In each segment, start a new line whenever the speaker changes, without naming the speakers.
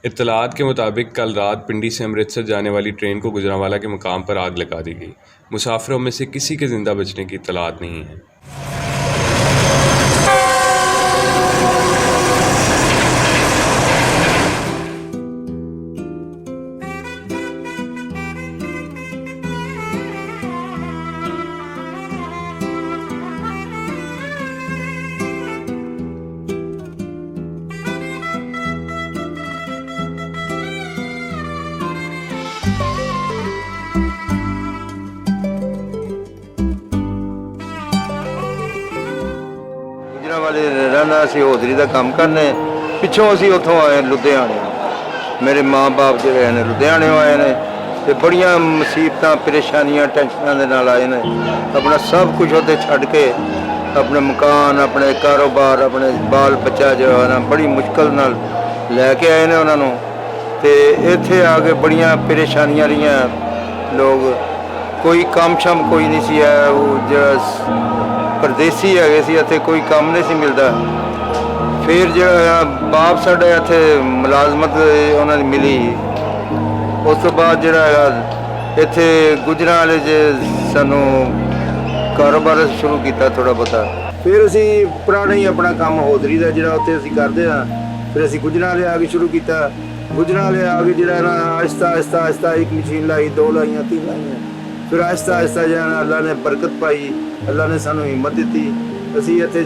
اطلاعات کے مطابق کل رات پنڈی سے امرتسر جانے والی ٹرین کو گجرانوالہ کے مقام پر آگ لگا دی گئی۔ مسافروں میں سے کسی کے زندہ بچنے کی اطلاعات نہیں ہیں۔
ਵਾਲੇ ਰਹਿਣਾ ਅਸੀਂ ਹੌਜ਼ਰੀ ਦਾ ਕੰਮ ਕਰਨੇ ਪਿੱਛੋਂ ਅਸੀਂ ਉੱਥੋਂ ਆਏ ਲੁਧਿਆਣੇ। ਮੇਰੇ ਮਾਂ-ਬਾਪ ਜਿਹੜੇ ਨੇ ਲੁਧਿਆਣੇ ਆਏ ਨੇ ਤੇ ਬੜੀਆਂ ਮੁਸੀਬਤਾਂ ਪਰੇਸ਼ਾਨੀਆਂ ਟੈਨਸ਼ਨਾਂ ਦੇ ਨਾਲ ਆਏ ਨੇ। ਆਪਣਾ ਸਭ ਕੁਝ ਉੱਥੇ ਛੱਡ ਕੇ ਆਪਣੇ ਮਕਾਨ ਆਪਣੇ ਕਾਰੋਬਾਰ ਆਪਣੇ ਬਾਲ ਬੱਚਾ ਜੋ ਹੈ ਨਾ ਬੜੀ ਮੁਸ਼ਕਲ ਨਾਲ ਲੈ ਕੇ ਆਏ ਨੇ ਉਹਨਾਂ ਨੂੰ ਤੇ ਇੱਥੇ ਆ ਕੇ ਬੜੀਆਂ ਪਰੇਸ਼ਾਨੀਆਂ ਰਹੀਆਂ। ਲੋਕ ਕੋਈ ਕੰਮ ਸ਼ਮ ਕੋਈ ਨਹੀਂ ਸੀ ਹੈ ਉਹ ਜਿਹੜਾ ਪਰਦੇਸੀ ਹੈਗੇ ਸੀ ਇੱਥੇ ਕੋਈ ਕੰਮ ਨਹੀਂ ਸੀ ਮਿਲਦਾ। ਫਿਰ ਜਿਹੜਾ ਬਾਪ ਸਾਡਾ ਇੱਥੇ ਮੁਲਾਜ਼ਮਤ ਉਹਨਾਂ ਦੀ ਮਿਲੀ। ਉਸ ਤੋਂ ਬਾਅਦ ਜਿਹੜਾ ਹੈਗਾ ਇੱਥੇ ਗੁਜਰਾਂ ਵਾਲੇ 'ਚ ਸਾਨੂੰ ਕਾਰੋਬਾਰ ਸ਼ੁਰੂ ਕੀਤਾ ਥੋੜ੍ਹਾ ਬਹੁਤਾ। ਫਿਰ ਅਸੀਂ ਪੁਰਾਣਾ ਹੀ ਆਪਣਾ ਕੰਮ ਹੌਜ਼ਰੀ ਦਾ ਜਿਹੜਾ ਉੱਥੇ ਅਸੀਂ ਕਰਦੇ ਹਾਂ। ਫਿਰ ਅਸੀਂ ਗੁਜਰਾਂ ਵਾਲੇ ਆ ਕੇ ਸ਼ੁਰੂ ਕੀਤਾ। ਗੁਜਰਾਂ ਵਾਲੇ ਆ ਕੇ ਜਿਹੜਾ ਨਾ ਆਹਿਸਤਾ ਇੱਕ ਮਸ਼ੀਨ ਲਾਈ 2 ਲਾਈਆਂ 3 ਲਾਈਆਂ। ਫਿਰ ਆਹਿਸਤਾ ਜਿਹੜਾ ਅੱਲਾ ਨੇ ਬਰਕਤ ਪਾਈ। ਅੱਲਾ ਨੇ ਸਾਨੂੰ ਹਿੰਮਤ ਦਿੱਤੀ। ਅਸੀਂ ਇੱਥੇ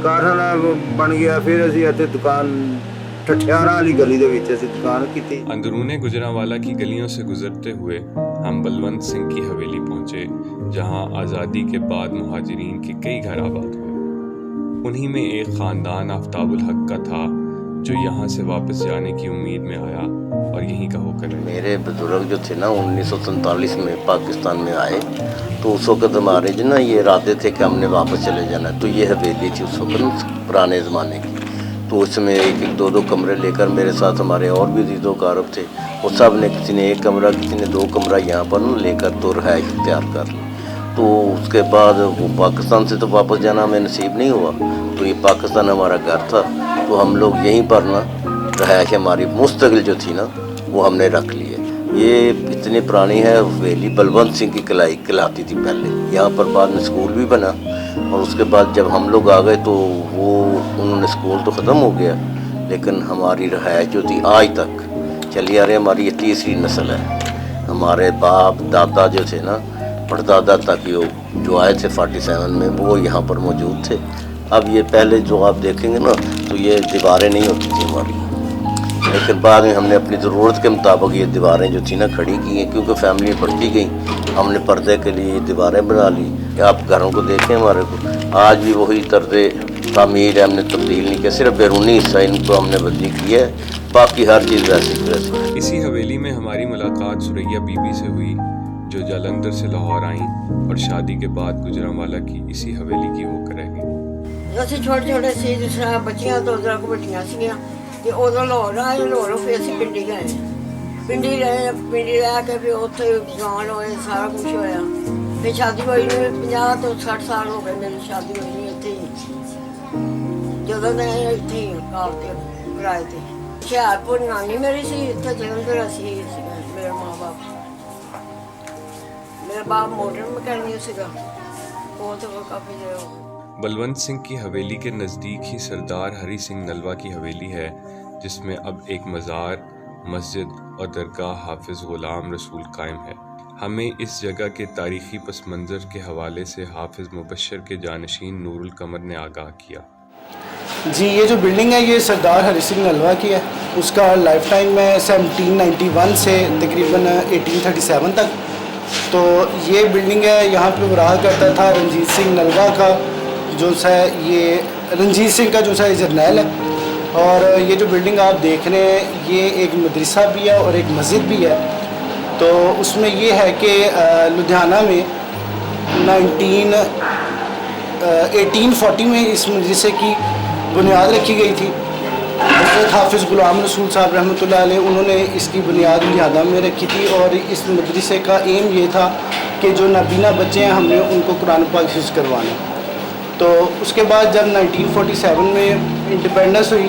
ਕਾਰਖਾਨਾ ਬਣ ਗਿਆ। ਫਿਰ ਅਸੀਂ ਇੱਥੇ ਦੁਕਾਨ ਠਠਿਆਰਾਂ والی گلی دے وچ ਅਸੀਂ ਦੁਕਾਨ ਕੀਤੀ۔
اندرون گجرانوالہ کی گلیوں سے گزرتے ہوئے ہم بلونت سنگھ کی حویلی پہنچے جہاں آزادی کے بعد مہاجرین کے کئی گھر آباد ہوئے۔ انہی میں ایک خاندان آفتاب الحق کا تھا جو یہاں سے واپس جانے کی امید میں آیا اور یہیں کا ہو کر رہے۔
میرے بزرگ جو تھے نا 1947 میں پاکستان میں آئے تو اس وقت ہمارے جو نا یہ ارادے تھے کہ ہم نے واپس چلے جانا ہے۔ تو یہ حویلی تھی اس وقت پرانے زمانے کی۔ تو اس میں 1-2 کمرے لے کر میرے ساتھ ہمارے اور بھی عزیز و اقارب تھے۔ وہ سب نے کسی نے 1 کمرہ کسی نے 2 کمرہ یہاں پر لے کر تو رہائش اختیار کر لی۔ تو اس کے بعد وہ پاکستان سے تو واپس جانا ہمیں نصیب نہیں ہوا۔ تو یہ پاکستان ہمارا گھر تھا تو ہم لوگ یہیں پر نا رہائش ہماری مستقل جو تھی نا وہ ہم نے رکھ لی ہے۔ یہ اتنی پرانی ہے حویلی بلونت سنگھ کی کہلاتی تھی پہلے۔ یہاں پر بعد میں اسکول بھی بنا اور اس کے بعد جب ہم لوگ آ گئے تو وہ انہوں نے اسکول تو ختم ہو گیا لیکن ہماری رہائش جو تھی آج تک چلی آ رہی ہے۔ ہماری یہ 3ری نسل ہے۔ ہمارے باپ دادا جو تھے نا پردادا تک جو آئے تھے 47 میں وہ یہاں پر موجود تھے۔ اب یہ پہلے جو آپ دیکھیں گے نا تو یہ دیواریں نہیں ہوتی تھیں ہماری، لیکن بعد میں ہم نے اپنی ضرورت کے مطابق یہ دیواریں جو تھیں نا کھڑی کی ہیں کیونکہ فیملی بڑھتی گئی۔ ہم نے پردے کے لیے یہ دیواریں بنا لی۔ آپ گھروں کو دیکھیں ہمارے کو آج بھی وہی طرز تعمیر ہے، ہم نے تبدیل نہیں کیا، صرف بیرونی حصہ ان کو ہم نے بدلی کی ہے، باقی ہر چیز ویسی ویسی۔
اسی حویلی میں ہماری ملاقات سریا بی بی سے ہوئی جو جلندھر سے لاہور آئیں اور شادی کے بعد گجرانوالہ کی اسی حویلی کی ہو کر رہ گئیں۔
ਅਸੀਂ ਛੋਟੇ ਸੀ ਜਿਸ ਤਰ੍ਹਾਂ ਬੱਚੀਆਂ ਤੋਂ ਉਧਰ ਕੋ ਵੱਡੀਆਂ ਸੀਗੀਆਂ ਤੇ ਉਦੋਂ ਲਾਹੌਰ ਆਏ। ਲਾਹੌਰੋਂ ਫਿਰ ਅਸੀਂ ਪਿੰਡੀ ਗਏ। ਪਿੰਡੀ ਰਹਿ ਕੇ ਫਿਰ ਉੱਥੇ ਜਵਾਨ ਹੋਏ ਸਾਰਾ ਕੁਝ ਹੋਇਆ। ਫਿਰ ਸ਼ਾਦੀ ਹੋਈ ਨੂੰ 50 ਤੋਂ 60 ਸਾਲ ਹੋ ਗਏ ਮੇਰੀ ਸ਼ਾਦੀ ਹੋਈ ਨੂੰ ਇੱਥੇ ਹੀ। ਜਦੋਂ ਮੈਂ ਇੱਥੇ ਹੀ ਕਾਲ ਤੇ ਕਿਰਾਏ ਤੇ ਹੁਸ਼ਿਆਰਪੁਰ ਨਾਨੀ ਮੇਰੀ ਸੀ। ਇੱਥੇ ਜਲੰਧਰ ਅਸੀਂ ਸੀਗੇ ਮੇਰੇ ਮਾਂ ਬਾਪ। ਮੇਰਾ ਬਾਪ ਮੋਟਰ ਮਕੈਨਿਕ ਸੀਗਾ। ਉਹ ਤੋਂ ਕਾਫੀ ਦੇਰ ਹੋ ਗਈ۔
بلونت سنگھ کی حویلی کے نزدیک ہی سردار ہری سنگھ نلوا کی حویلی ہے جس میں اب ایک مزار، مسجد اور درگاہ حافظ غلام رسول قائم ہے۔ ہمیں اس جگہ کے تاریخی پس منظر کے حوالے سے حافظ مبشر کے جانشین نور القمر نے آگاہ کیا۔
جی یہ جو بلڈنگ ہے یہ سردار ہری سنگھ نلوا کی ہے۔ اس کا لائف ٹائم ہے 1791 سے تقریباً 1837 تک۔ تو یہ بلڈنگ ہے یہاں پہ وہ رہا کرتا تھا رنجیت سنگھ نلوا کا جو سا یہ رنجیت سنگھ کا جو سا جرنیل ہے۔ اور یہ جو بلڈنگ آپ دیکھ رہے ہیں یہ ایک مدرسہ بھی ہے اور ایک مسجد بھی ہے۔ تو اس میں یہ ہے کہ لدھیانہ میں 1840 میں اس مدرسے کی بنیاد رکھی گئی تھی۔ حضرت حافظ غلام رسول صاحب رحمۃ اللہ علیہ انہوں نے اس کی بنیاد لدھیانہ میں رکھی تھی اور اس مدرسے کا ایم یہ تھا کہ جو نابینا بچے ہیں ہم نے ان کو قرآن پاک حفظ کروانا۔ تو اس کے بعد جب 1947 میں انڈیپینڈنس ہوئی